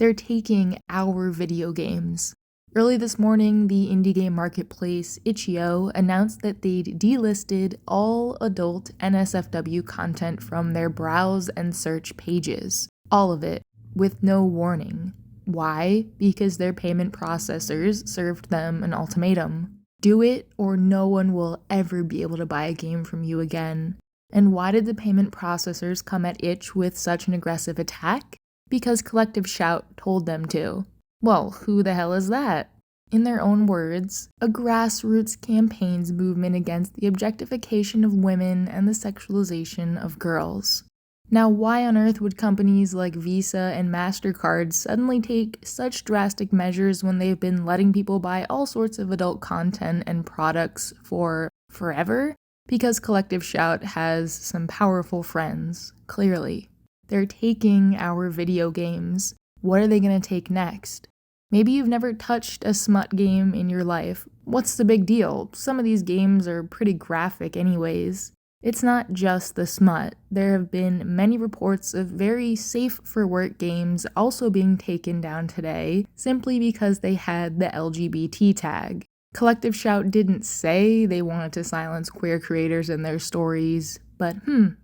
They're taking our video games. Early this morning, the indie game marketplace Itch.io announced that they'd delisted all adult NSFW content from their browse and search pages. All of it, with no warning. Why? Because their payment processors served them an ultimatum. Do it or no one will ever be able to buy a game from you again. And why did the payment processors come at Itch with such an aggressive attack? Because Collective Shout told them to. Well, who the hell is that? In their own words, a grassroots campaigns movement against the objectification of women and the sexualization of girls. Now, why on earth would companies like Visa and MasterCard suddenly take such drastic measures when they've been letting people buy all sorts of adult content and products for forever? Because Collective Shout has some powerful friends, clearly. They're taking our video games. What are they going to take next? Maybe you've never touched a smut game in your life. What's the big deal? Some of these games are pretty graphic anyways. It's not just the smut. There have been many reports of very safe-for-work games also being taken down today simply because they had the LGBT tag. Collective Shout didn't say they wanted to silence queer creators and their stories, but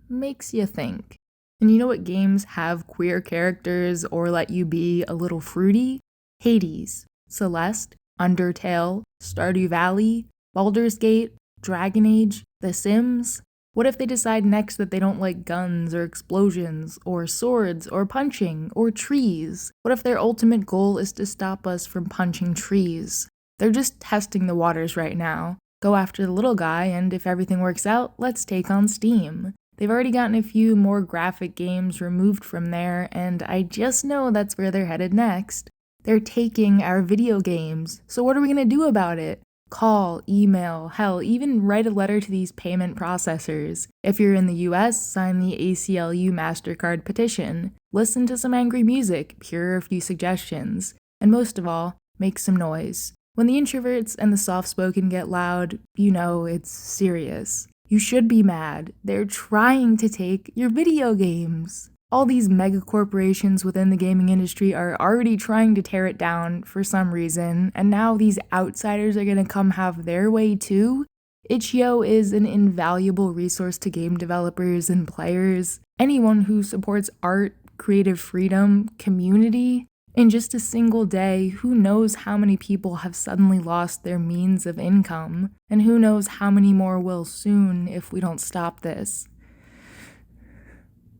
makes you think. And you know what games have queer characters or let you be a little fruity? Hades, Celeste, Undertale, Stardew Valley, Baldur's Gate, Dragon Age, The Sims. What if they decide next that they don't like guns or explosions or swords or punching or trees? What if their ultimate goal is to stop us from punching trees? They're just testing the waters right now. Go after the little guy, and if everything works out, let's take on Steam. They've already gotten a few more graphic games removed from there, and I just know that's where they're headed next. They're taking our video games, so what are we gonna do about it? Call, email, hell, even write a letter to these payment processors. If you're in the US, sign the ACLU MasterCard petition. Listen to some angry music, hear a few suggestions. And most of all, make some noise. When the introverts and the soft-spoken get loud, you know it's serious. You should be mad. They're trying to take your video games. All these mega corporations within the gaming industry are already trying to tear it down for some reason, and now these outsiders are gonna come have their way too? Itch.io is an invaluable resource to game developers and players. Anyone who supports art, creative freedom, community. In just a single day, who knows how many people have suddenly lost their means of income, and who knows how many more will soon if we don't stop this.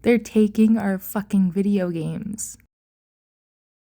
They're taking our fucking video games.